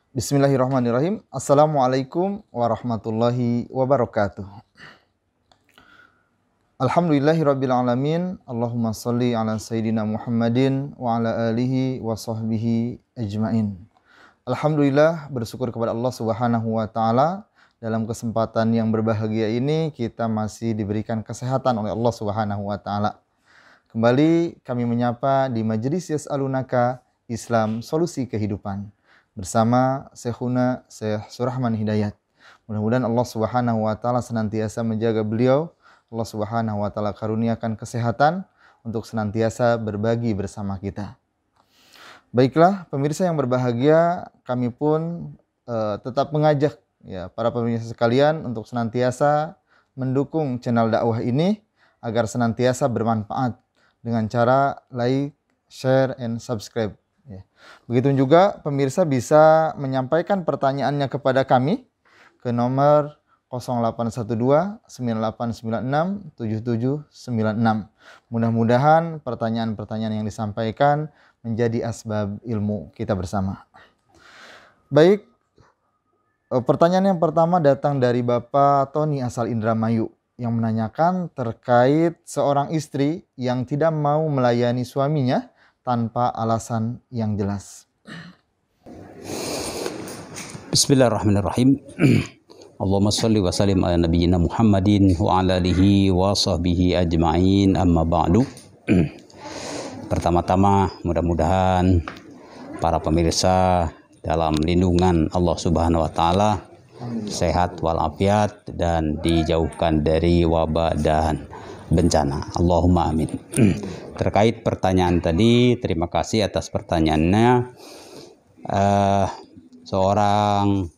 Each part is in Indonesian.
Bismillahirrahmanirrahim. Assalamualaikum warahmatullahi wabarakatuh. Alhamdulillahirabbil alamin. Allahumma shalli ala sayyidina Muhammadin wa ala alihi wa sahbihi ajmain. Alhamdulillah, bersyukur kepada Allah Subhanahu wa taala, dalam kesempatan yang berbahagia ini kita masih diberikan kesehatan oleh Allah Subhanahu wa taala. Kembali kami menyapa di Majelis Yas'alunaka Islam Solusi Kehidupan bersama Syekhuna Syekh Surahman Hidayat. Mudah-mudahan Allah Subhanahu wa taala senantiasa menjaga beliau. Allah Subhanahu wa taala karuniakan kesehatan untuk senantiasa berbagi bersama kita. Baiklah, pemirsa yang berbahagia, kami pun tetap mengajak ya para pemirsa sekalian untuk senantiasa mendukung channel dakwah ini agar senantiasa bermanfaat dengan cara like, share, and subscribe. Ya. Begitu juga pemirsa bisa menyampaikan pertanyaannya kepada kami ke nomor 0812 9896 7796. Mudah-mudahan pertanyaan-pertanyaan yang disampaikan menjadi asbab ilmu kita bersama. Baik, pertanyaan yang pertama datang dari Bapak Tony asal Indramayu yang menanyakan terkait seorang istri yang tidak mau melayani suaminya tanpa alasan yang jelas. Bismillahirrahmanirrahim. Allahumma salli wa sallim ala nabiyyina Muhammadin wa ala alihi wa sahbihi ajma'in, amma ba'du. Pertama-tama mudah-mudahan para pemirsa dalam lindungan Allah Subhanahu wa taala, sehat walafiat dan dijauhkan dari wabah dan bencana. Allahumma amin. Terkait pertanyaan tadi, terima kasih atas pertanyaannya. Seorang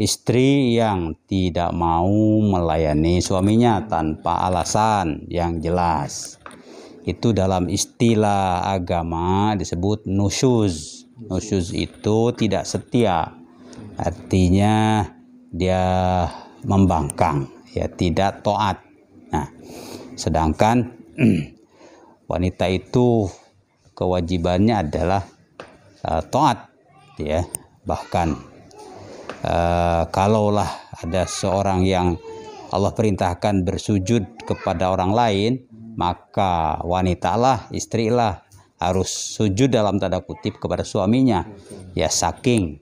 istri yang tidak mau melayani suaminya tanpa alasan yang jelas, itu dalam istilah agama disebut nusyuz. Nusyuz itu tidak setia, artinya dia membangkang, ya tidak taat. Nah, sedangkan wanita itu kewajibannya adalah taat, ya. Bahkan kalaulah ada seorang yang Allah perintahkan bersujud kepada orang lain, maka wanitalah, istrilah harus sujud dalam tanda kutip kepada suaminya, ya saking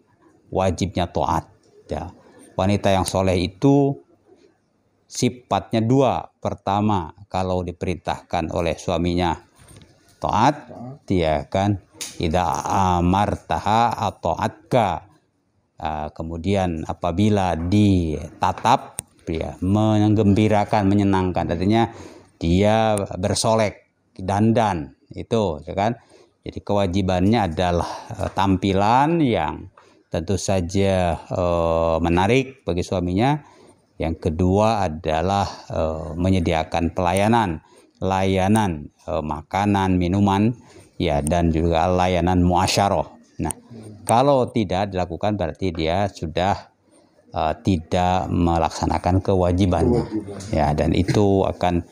wajibnya taat, ya. Wanita yang soleh itu sifatnya dua. Pertama, kalau diperintahkan oleh suaminya taat, dia kan idza amartaha ata'atka. Kemudian apabila ditatap, ya menggembirakan, menyenangkan, artinya dia bersolek, dandan, itu ya kan. Jadi kewajibannya adalah tampilan yang tentu saja menarik bagi suaminya. Yang kedua adalah menyediakan layanan makanan, minuman, ya, dan juga layanan muasyarah. Nah, kalau tidak dilakukan berarti dia sudah tidak melaksanakan kewajibannya, ya, dan itu akan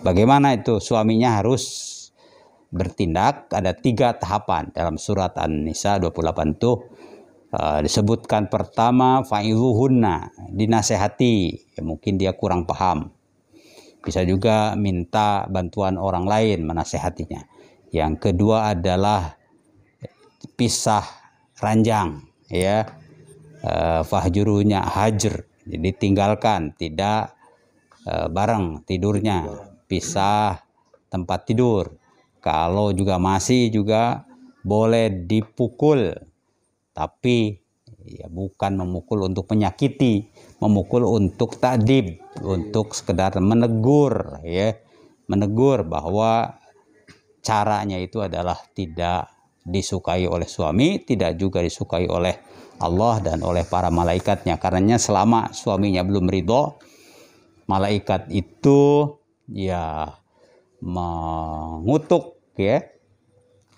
bagaimana itu suaminya harus bertindak. Ada 3 tahapan dalam surat An-Nisa 28 itu disebutkan. Pertama, fa'izuhunna, dinasehati, ya, mungkin dia kurang paham, bisa juga minta bantuan orang lain menasehatinya. Yang kedua adalah pisah ranjang, ya, fahjurunya hajr, jadi tinggalkan, tidak bareng tidurnya, pisah tempat tidur. Kalau juga masih juga boleh dipukul, tapi ya bukan memukul untuk menyakiti, memukul untuk ta'dib, untuk sekedar menegur, ya, menegur bahwa caranya itu adalah tidak disukai oleh suami, tidak juga disukai oleh Allah dan oleh para malaikatnya. Karenanya selama suaminya belum ridho, malaikat itu ya mengutuk, ya,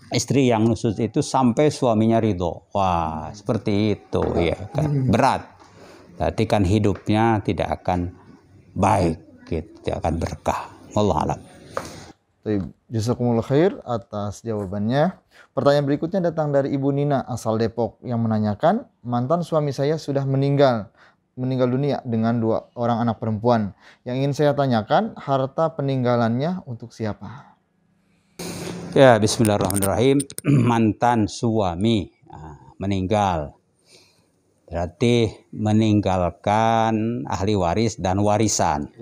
istri yang nusyuz itu sampai suaminya ridho. Wah, seperti itu, ya kan, berat. Berarti kan hidupnya tidak akan baik, gitu, tidak akan berkah. Wallahu a'lam. Jazakumullah khair atas jawabannya. Pertanyaan berikutnya datang dari Ibu Nina asal Depok yang menanyakan, mantan suami saya sudah meninggal dunia dengan 2 orang anak perempuan. Yang ingin saya tanyakan, harta peninggalannya untuk siapa? Ya, bismillahirrahmanirrahim. Mantan suami meninggal. Berarti meninggalkan ahli waris dan warisan.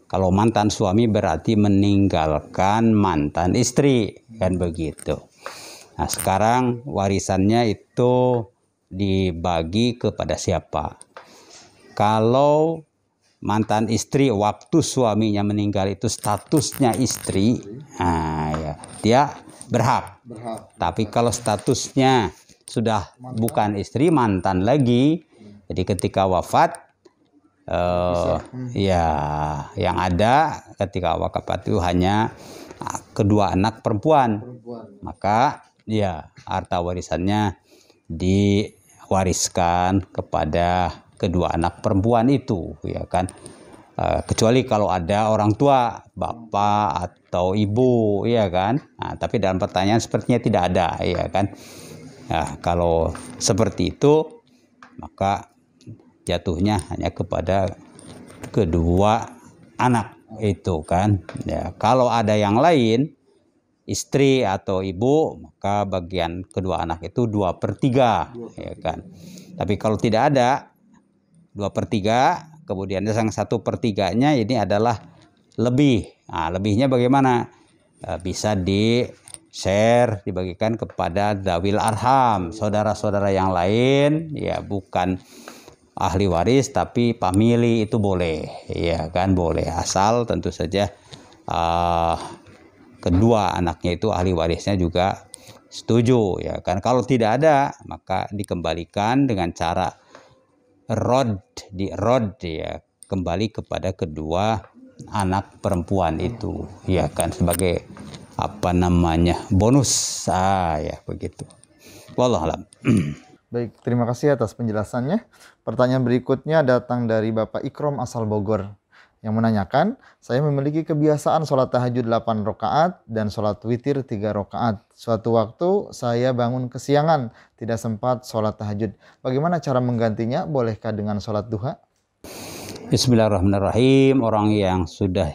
Kalau mantan suami berarti meninggalkan mantan istri, kan begitu. Nah, sekarang warisannya itu dibagi kepada siapa? Kalau mantan istri waktu suaminya meninggal itu statusnya istri, nah ya, dia berhak. Tapi kalau statusnya sudah bukan istri, mantan lagi, jadi ketika wafat, ya yang ada ketika wafat itu hanya kedua anak perempuan, maka ya harta warisannya diwariskan kepada kedua anak perempuan itu, ya kan. Kecuali kalau ada orang tua, bapak atau ibu, ya kan. Nah, tapi dalam pertanyaan sepertinya tidak ada, ya kan. Nah, kalau seperti itu maka jatuhnya hanya kepada kedua anak itu kan. Ya, kalau ada yang lain, istri atau ibu, maka bagian kedua anak itu 2/3, ya kan. Tapi kalau tidak ada 2/3, kemudian yang 1/3-nya ini adalah lebih. Nah, lebihnya bagaimana? Bisa di-share, dibagikan kepada dzawil arham, saudara-saudara yang lain, ya bukan ahli waris tapi famili, itu boleh, ya kan, boleh, asal tentu saja kedua anaknya itu ahli warisnya juga setuju, ya kan. Kalau tidak ada maka dikembalikan dengan cara rod ya, kembali kepada kedua anak perempuan itu, ya kan, sebagai bonus, ya begitu. Wallahu a'lam. Baik, terima kasih atas penjelasannya. Pertanyaan berikutnya datang dari Bapak Ikrom asal Bogor yang menanyakan, saya memiliki kebiasaan sholat tahajud 8 rakaat dan sholat witir 3 rakaat. Suatu waktu saya bangun kesiangan, tidak sempat sholat tahajud. Bagaimana cara menggantinya? Bolehkah dengan sholat duha? Bismillahirrahmanirrahim. Orang yang sudah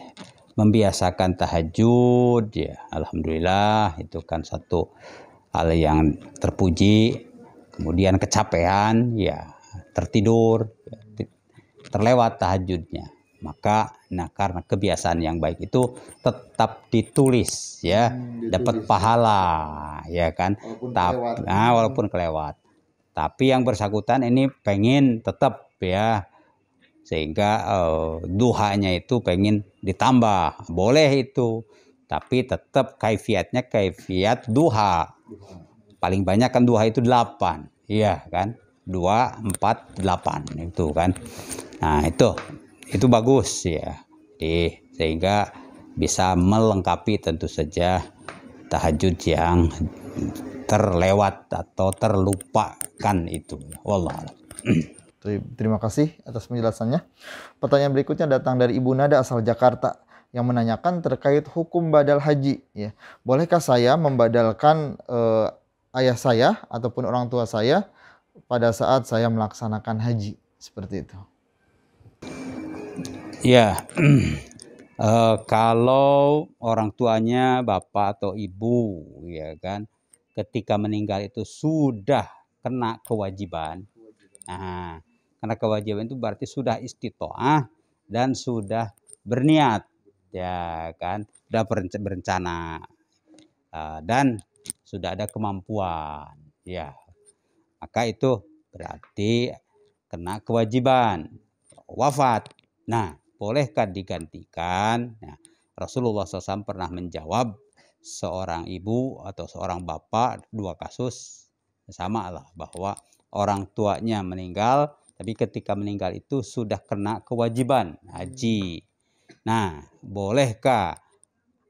membiasakan tahajud, ya alhamdulillah, itu kan satu hal yang terpuji. Kemudian kecapean, ya tertidur, terlewat tahajudnya, maka karena kebiasaan yang baik itu tetap ditulis, ya, dapat pahala, ya kan, walaupun kelewat. Tapi yang bersangkutan ini pengen tetap, ya, sehingga duhanya itu pengen ditambah, boleh itu, tapi tetap kaifiatnya kaifiat duha. Paling banyak kan duha itu 8, iya kan, 2, 4, 8 itu kan. Nah itu bagus, ya, sehingga bisa melengkapi tentu saja tahajud yang terlewat atau terlupakan itu. Wallah. Terima kasih atas penjelasannya. Pertanyaan berikutnya datang dari Ibu Nada asal Jakarta yang menanyakan terkait hukum badal haji. Ya, bolehkah saya membadalkan ayah saya ataupun orang tua saya pada saat saya melaksanakan haji, seperti itu? Ya, kalau orang tuanya bapak atau ibu, ya kan, ketika meninggal itu sudah kena kewajiban. Nah, karena kewajiban itu berarti sudah istitoah dan sudah berniat, ya kan, sudah berencana dan sudah ada kemampuan, ya, maka itu berarti kena kewajiban, wafat. Nah, bolehkah digantikan? Nah, Rasulullah SAW pernah menjawab, seorang ibu atau seorang bapak, 2 kasus sama lah, bahwa orang tuanya meninggal, tapi ketika meninggal itu sudah kena kewajiban haji. Nah, bolehkah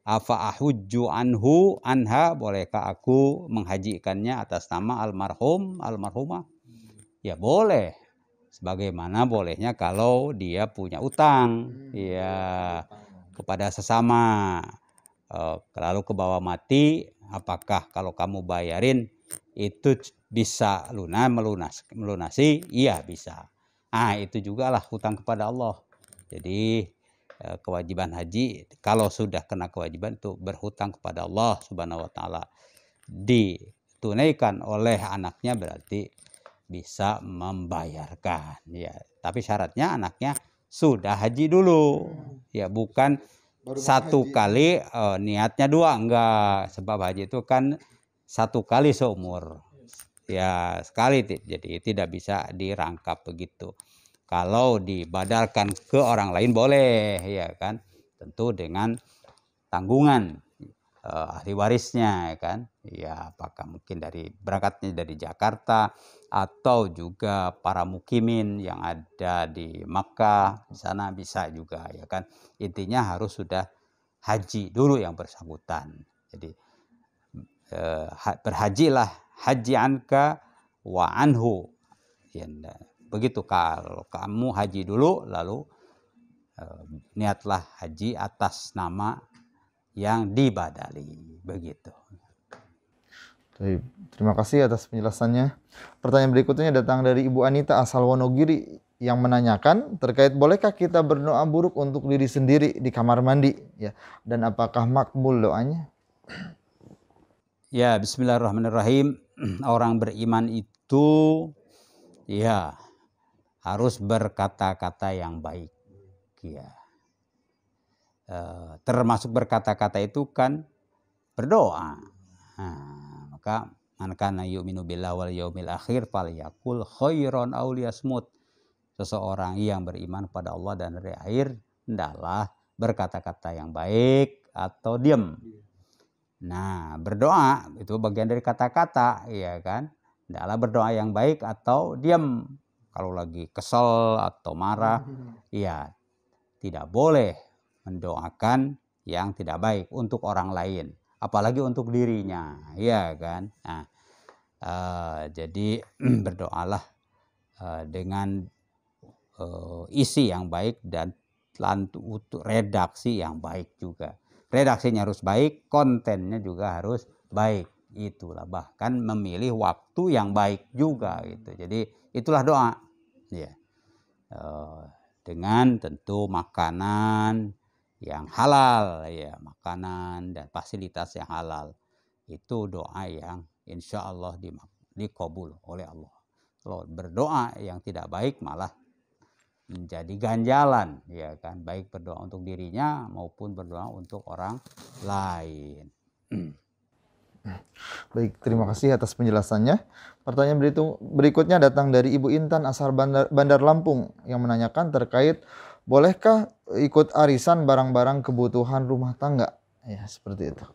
afa'ahujju anhu anha, bolehkah aku menghajikannya atas nama almarhum almarhumah? Ya boleh, sebagaimana bolehnya kalau dia punya utang, ya, kepada sesama lalu ke bawah mati, apakah kalau kamu bayarin itu bisa melunasi? Iya bisa. Nah itu juga lah hutang kepada Allah. Jadi kewajiban haji, kalau sudah kena kewajiban itu berhutang kepada Allah Subhanahu wa taala, ditunaikan oleh anaknya berarti bisa membayarkan ya. Tapi syaratnya anaknya sudah haji dulu ya, bukan satu kali niatnya dua, enggak. Sebab haji itu kan satu kali seumur ya, sekali, jadi tidak bisa dirangkap begitu. Kalau dibadalkan ke orang lain boleh ya kan, tentu dengan tanggungan ahli warisnya ya kan. Ya apakah mungkin berangkatnya dari Jakarta atau juga para mukimin yang ada di Makkah, di sana bisa juga ya kan. Intinya harus sudah haji dulu yang bersangkutan. Jadi berhajilah, haji anka wa anhu ya, begitu. Kalau kamu haji dulu, lalu niatlah haji atas nama yang dibadali, begitu. Terima kasih atas penjelasannya. Pertanyaan berikutnya datang dari Ibu Anita asal Wonogiri yang menanyakan terkait bolehkah kita berdoa buruk untuk diri sendiri di kamar mandi ya, dan apakah makbul doanya? Ya, bismillahirrahmanirrahim. Orang beriman itu ya harus berkata-kata yang baik ya. Termasuk berkata-kata itu kan berdoa. Nah, maka man kana yu'minu billahi wal yaumil akhir falyakul khairan aw liyasmut. Seseorang yang beriman pada Allah dan hari akhir hendaklah berkata-kata yang baik atau diam. Nah, berdoa itu bagian dari kata-kata, ya kan? Hendaklah berdoa yang baik atau diam. Kalau lagi kesel atau marah, ya tidak boleh mendoakan yang tidak baik untuk orang lain, apalagi untuk dirinya, ya kan? Nah, jadi berdoalah dengan isi yang baik dan redaksi yang baik juga. Redaksinya harus baik, kontennya juga harus baik. Itulah, bahkan memilih waktu yang baik juga gitu. Jadi itulah doa. Ya. Dengan tentu makanan yang halal ya, makanan dan fasilitas yang halal. Itu doa yang insya Allah dikabul oleh Allah. Kalau berdoa yang tidak baik malah menjadi ganjalan ya kan, baik berdoa untuk dirinya maupun berdoa untuk orang lain. Baik, terima kasih atas penjelasannya. Pertanyaan berikutnya datang dari Ibu Intan asal Bandar Lampung yang menanyakan terkait bolehkah ikut arisan barang-barang kebutuhan rumah tangga? Ya, seperti itu.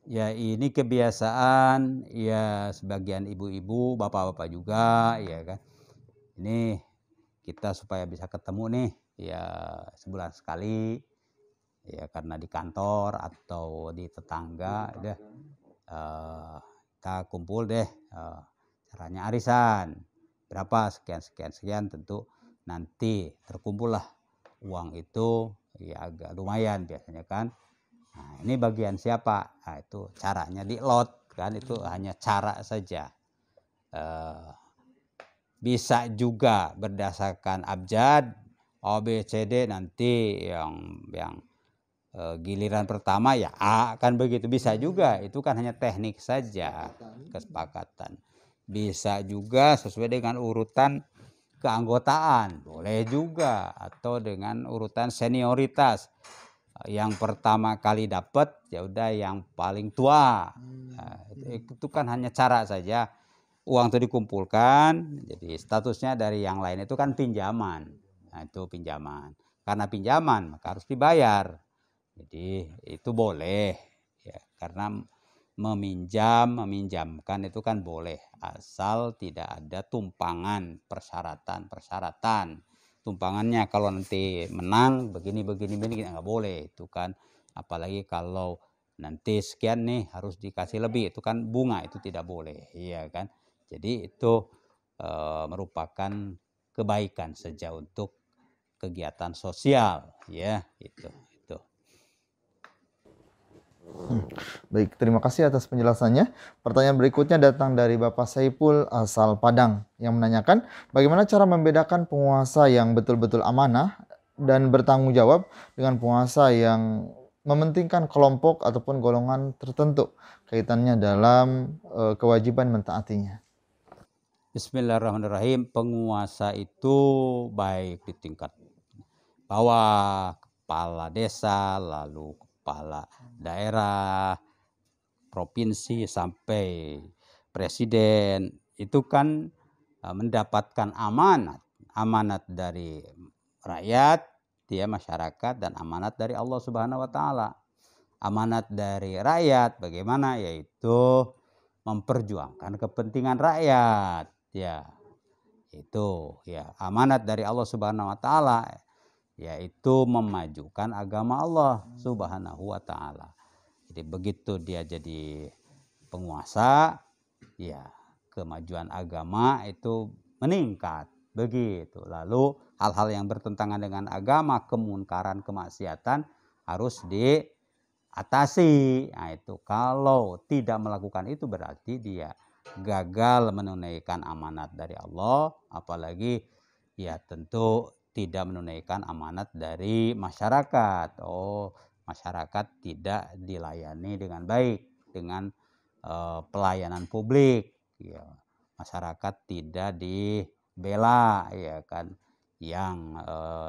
Ya, ini kebiasaan ya sebagian ibu-ibu, bapak-bapak juga ya kan. Ini kita supaya bisa ketemu nih ya sebulan sekali ya, karena di kantor atau di tetangga deh kita kumpul deh, caranya arisan berapa sekian, tentu nanti terkumpullah uang itu ya agak lumayan biasanya kan. Nah, ini bagian siapa? Nah, itu caranya di lot kan, itu hanya cara saja. Bisa juga berdasarkan abjad A B C D, nanti yang giliran pertama ya A kan begitu, bisa juga. Itu kan hanya teknik saja, kesepakatan. Bisa juga sesuai dengan urutan keanggotaan, boleh juga, atau dengan urutan senioritas. Yang pertama kali dapat ya udah yang paling tua. Nah, itu kan hanya cara saja. Uang itu dikumpulkan, jadi statusnya dari yang lain itu kan pinjaman. Nah, itu pinjaman. Karena pinjaman maka harus dibayar. Jadi itu boleh ya, karena meminjamkan itu kan boleh, asal tidak ada tumpangan persyaratan. Tumpangannya kalau nanti menang begini nggak boleh itu kan. Apalagi kalau nanti sekian nih harus dikasih lebih, itu kan bunga, itu tidak boleh, iya kan. Jadi itu merupakan kebaikan saja untuk kegiatan sosial ya, itu. Baik, terima kasih atas penjelasannya. Pertanyaan berikutnya datang dari Bapak Saipul asal Padang yang menanyakan bagaimana cara membedakan penguasa yang betul-betul amanah dan bertanggung jawab dengan penguasa yang mementingkan kelompok ataupun golongan tertentu kaitannya dalam kewajiban mentaatinya. Bismillahirrahmanirrahim. Penguasa itu baik di tingkat bawah, kepala desa, lalu kepala daerah, provinsi sampai presiden. Itu kan mendapatkan amanat dari rakyat, dia masyarakat, dan amanat dari Allah Subhanahu wa taala. Amanat dari rakyat bagaimana? Yaitu memperjuangkan kepentingan rakyat. Ya, itu ya amanat dari Allah Subhanahu wa taala, yaitu memajukan agama Allah Subhanahu wa taala. Jadi begitu dia jadi penguasa, ya kemajuan agama itu meningkat. Begitu. Lalu hal-hal yang bertentangan dengan agama, kemunkaran, kemaksiatan harus diatasi. Nah, itu kalau tidak melakukan itu berarti dia gagal menunaikan amanat dari Allah, apalagi ya tentu tidak menunaikan amanat dari masyarakat. Masyarakat tidak dilayani dengan baik dengan pelayanan publik, ya. Masyarakat tidak dibela, ya kan, yang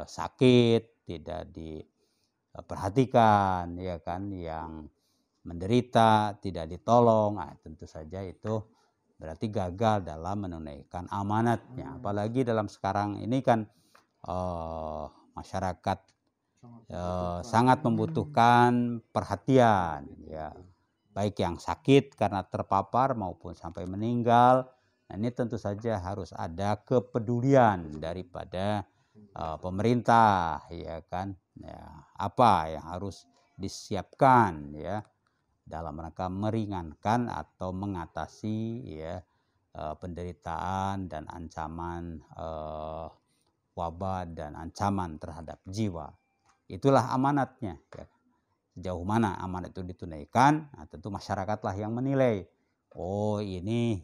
sakit tidak diperhatikan, ya kan, yang menderita tidak ditolong. Nah, tentu saja itu berarti gagal dalam menunaikan amanatnya. Apalagi dalam sekarang ini kan masyarakat sangat membutuhkan perhatian, ya, baik yang sakit karena terpapar maupun sampai meninggal. Nah, ini tentu saja harus ada kepedulian daripada pemerintah, ya kan, ya, apa yang harus disiapkan ya dalam rangka meringankan atau mengatasi ya penderitaan dan ancaman wabah dan ancaman terhadap jiwa. Itulah amanatnya. Ya. Sejauh mana amanat itu ditunaikan, nah, tentu masyarakatlah yang menilai. Oh, ini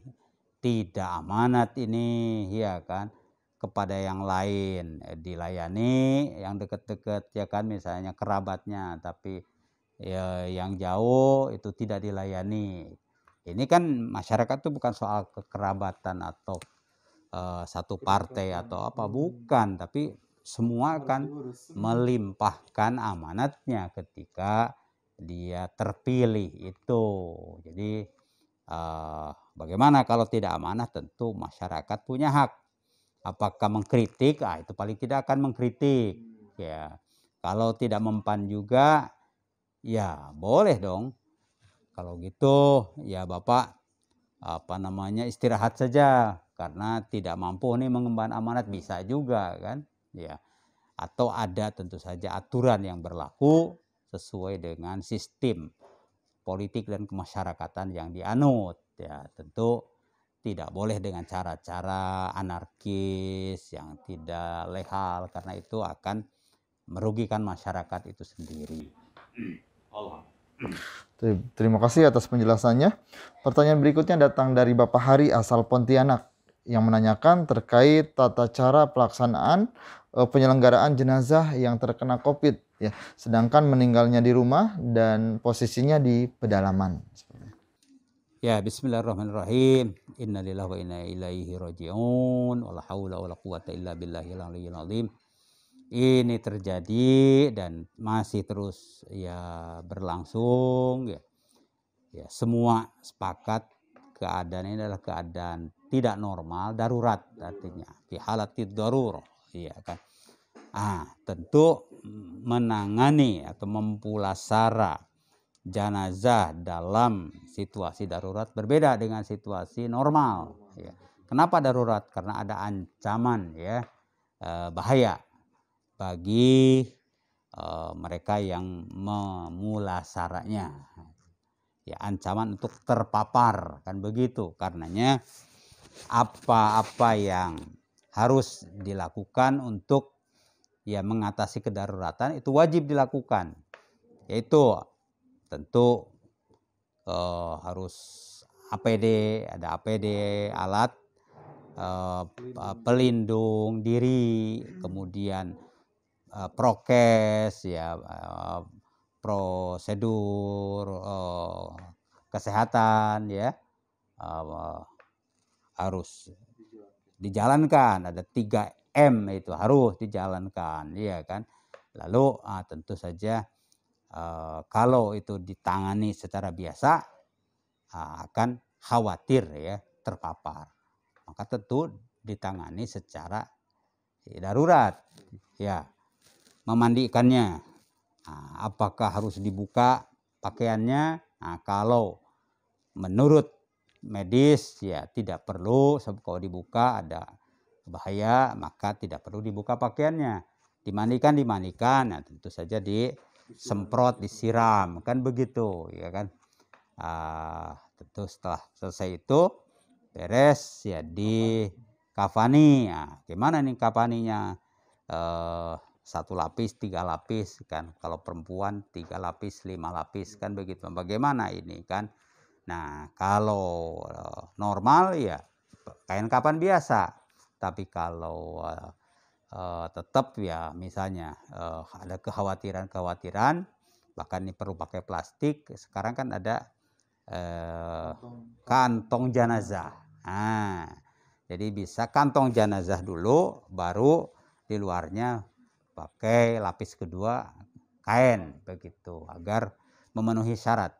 tidak amanat ini, ya kan, kepada yang lain dilayani, yang dekat-dekat ya kan, misalnya kerabatnya, tapi ya, yang jauh itu tidak dilayani. Ini kan masyarakat itu bukan soal kekerabatan atau satu partai atau apa, bukan, tapi semua akan melimpahkan amanatnya ketika dia terpilih itu. Jadi bagaimana kalau tidak amanah? Tentu masyarakat punya hak. Apakah mengkritik? Itu paling tidak akan mengkritik. Ya, kalau tidak mempan juga, ya boleh dong. Kalau gitu ya Bapak istirahat saja karena tidak mampu nih mengemban amanat, bisa juga kan, ya. Atau ada tentu saja aturan yang berlaku sesuai dengan sistem politik dan kemasyarakatan yang dianut, ya. Tentu tidak boleh dengan cara-cara anarkis yang tidak legal, karena itu akan merugikan masyarakat itu sendiri. Allah. Terima kasih atas penjelasannya. Pertanyaan berikutnya datang dari Bapak Hari asal Pontianak yang menanyakan terkait tata cara pelaksanaan penyelenggaraan jenazah yang terkena COVID, ya, sedangkan meninggalnya di rumah dan posisinya di pedalaman. Ya, bismillahirrahmanirrahim. Innalillahi wa inna ilaihi raji'un. Wala haula wala quwata illa billahil aliyyil azim. Ini terjadi dan masih terus ya berlangsung, ya. Ya, semua sepakat keadaan ini adalah keadaan tidak normal, darurat artinya. Fi halatid darurah, iya kan. Tentu menangani atau mempulasara jenazah dalam situasi darurat berbeda dengan situasi normal, ya. Kenapa darurat? Karena ada ancaman ya bahaya bagi mereka yang memulasaranya, ya, ancaman untuk terpapar, kan begitu. Karenanya apa-apa yang harus dilakukan untuk ya mengatasi kedaruratan itu wajib dilakukan, yaitu tentu harus APD, ada APD, alat pelindung diri, kemudian prokes, ya, prosedur kesehatan, ya, harus dijalankan. Ada 3M itu harus dijalankan, ya kan. Lalu tentu saja kalau itu ditangani secara biasa akan khawatir ya terpapar, maka tentu ditangani secara darurat, ya. Memandikannya, apakah harus dibuka pakaiannya? Kalau menurut medis ya tidak perlu, sebab kalau dibuka ada bahaya, maka tidak perlu dibuka pakaiannya. Dimandikan, nah, tentu saja disemprot, disiram, kan begitu, ya kan. Tentu setelah selesai itu beres ya dikafani. Gimana nih kafaninya? 1 lapis, 3 lapis kan. Kalau perempuan 3 lapis, 5 lapis kan begitu. Bagaimana ini kan? Nah, kalau normal ya kain kapan biasa. Tapi kalau tetap ya misalnya ada kekhawatiran, bahkan ini perlu pakai plastik. Sekarang kan ada kantong jenazah. Jadi bisa kantong jenazah dulu, baru di luarnya pakai lapis kedua kain begitu, agar memenuhi syarat.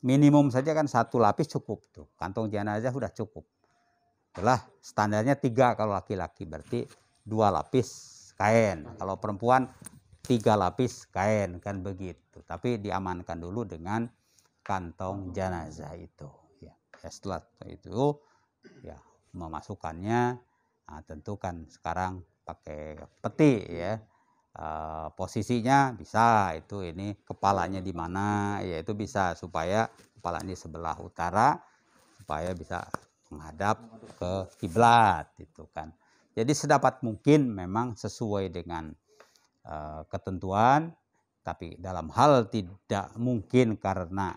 Minimum saja kan 1 lapis cukup tuh, kantong jenazah sudah cukup. Itulah standarnya 3 kalau laki-laki, berarti 2 lapis kain. Kalau perempuan 3 lapis kain, kan begitu. Tapi diamankan dulu dengan kantong jenazah itu. Ya, setelah itu ya memasukkannya, tentu kan sekarang pakai peti ya. Posisinya bisa itu ini kepalanya di mana ya, itu bisa supaya kepalanya di sebelah utara supaya bisa menghadap ke kiblat itu kan. Jadi sedapat mungkin memang sesuai dengan ketentuan, tapi dalam hal tidak mungkin karena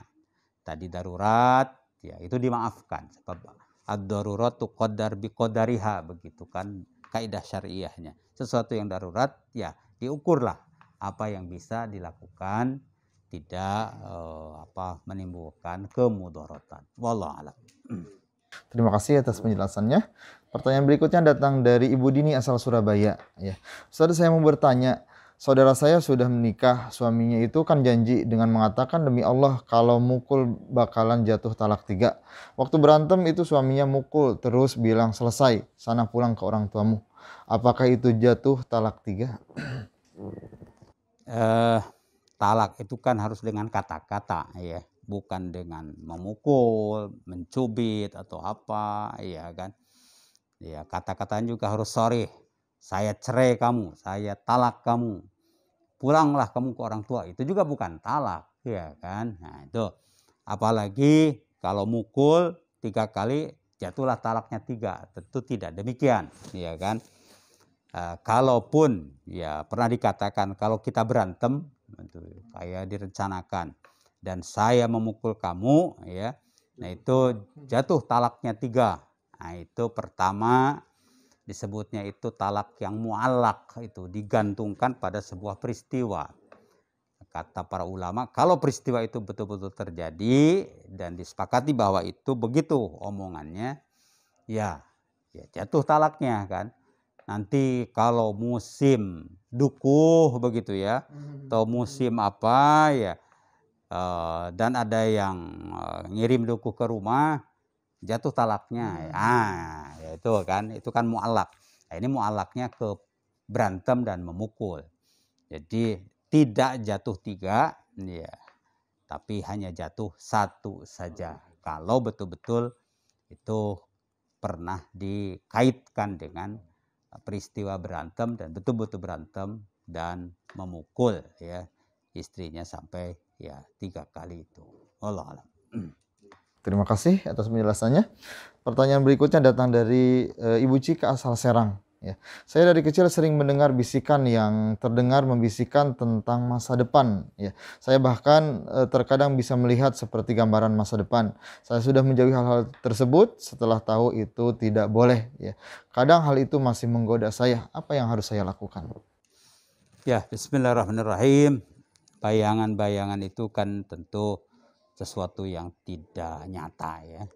tadi darurat ya itu dimaafkan, sebab ad-darurat tuqaddar biqadariha, begitu kan kaidah syariahnya. Sesuatu yang darurat ya diukurlah apa yang bisa dilakukan, tidak menimbulkan kemudaratan. Wallahu a'lam. Terima kasih atas penjelasannya. Pertanyaan berikutnya datang dari Ibu Dini asal Surabaya. Ya, Ustaz, saya mau bertanya. Saudara saya sudah menikah, suaminya itu kan janji dengan mengatakan demi Allah kalau mukul bakalan jatuh talak 3. Waktu berantem itu suaminya mukul terus bilang selesai, sana pulang ke orang tuamu. Apakah itu jatuh talak 3? Talak itu kan harus dengan kata-kata ya, bukan dengan memukul, mencubit atau apa, ya kan. Ya, kata-katanya juga harus sorry. Saya cerai kamu, saya talak kamu. Pulanglah kamu ke orang tua. Itu juga bukan talak, ya kan. Nah, itu apalagi kalau mukul 3 kali jatuhlah talaknya 3. Tentu tidak demikian, ya kan. Kalaupun ya pernah dikatakan kalau kita berantem kayak direncanakan dan saya memukul kamu ya, nah itu jatuh talaknya 3. Nah itu pertama disebutnya itu talak yang mu'allaq, itu digantungkan pada sebuah peristiwa. Kata para ulama, kalau peristiwa itu betul-betul terjadi dan disepakati bahwa itu begitu omongannya, ya jatuh talaknya kan. Nanti kalau musim dukuh begitu ya, atau musim apa ya, dan ada yang ngirim dukuh ke rumah, jatuh talaknya. Ya itu kan mu'allaq. Nah, ini mu'allaqnya ke berantem dan memukul. Jadi tidak jatuh 3 ya, tapi hanya jatuh 1 saja. Kalau betul-betul itu pernah dikaitkan dengan peristiwa berantem dan betul-betul berantem dan memukul ya istrinya sampai ya 3 kali itu. Wallahu a'lam. Terima kasih atas penjelasannya. Pertanyaan berikutnya datang dari Ibu Cika asal Serang. Ya. Saya dari kecil sering mendengar bisikan yang terdengar membisikkan tentang masa depan. Ya. Saya bahkan terkadang bisa melihat seperti gambaran masa depan. Saya sudah menjauhi hal-hal tersebut setelah tahu itu tidak boleh. Ya. Kadang hal itu masih menggoda saya. Apa yang harus saya lakukan? Ya, bismillahirrahmanirrahim. Bayangan-bayangan itu kan tentu sesuatu yang tidak nyata ya.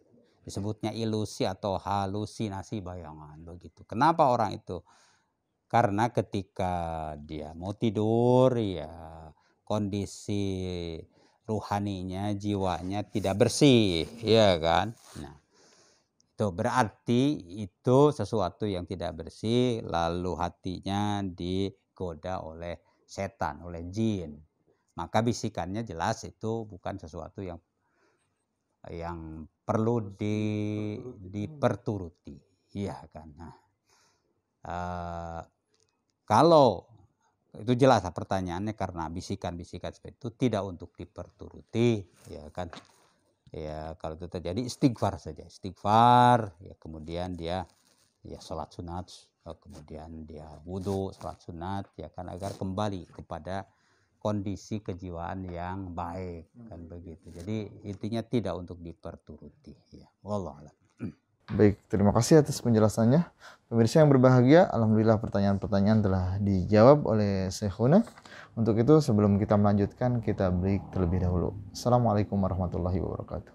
Disebutnya ilusi atau halusinasi bayangan begitu. Kenapa orang itu? Karena ketika dia mau tidur ya kondisi ruhaninya, jiwanya tidak bersih, ya kan? Nah, itu berarti itu sesuatu yang tidak bersih, lalu hatinya digoda oleh setan, oleh jin. Maka bisikannya jelas itu bukan sesuatu yang perlu diperturuti, iya kan. Nah, kalau itu jelas pertanyaannya karena bisikan-bisikan seperti itu tidak untuk diperturuti, ya kan. Ya kalau itu terjadi istighfar saja, istighfar, ya kemudian dia ya sholat sunat, kemudian dia wudhu, sholat sunat, ya kan agar kembali kepada kondisi kejiwaan yang baik kan begitu. Jadi intinya tidak untuk diperturuti ya. Wallah alam. Baik, terima kasih atas penjelasannya. Pemirsa yang berbahagia, alhamdulillah pertanyaan-pertanyaan telah dijawab oleh Syekhuna. Untuk itu sebelum kita melanjutkan, kita break terlebih dahulu. Assalamualaikum warahmatullahi wabarakatuh.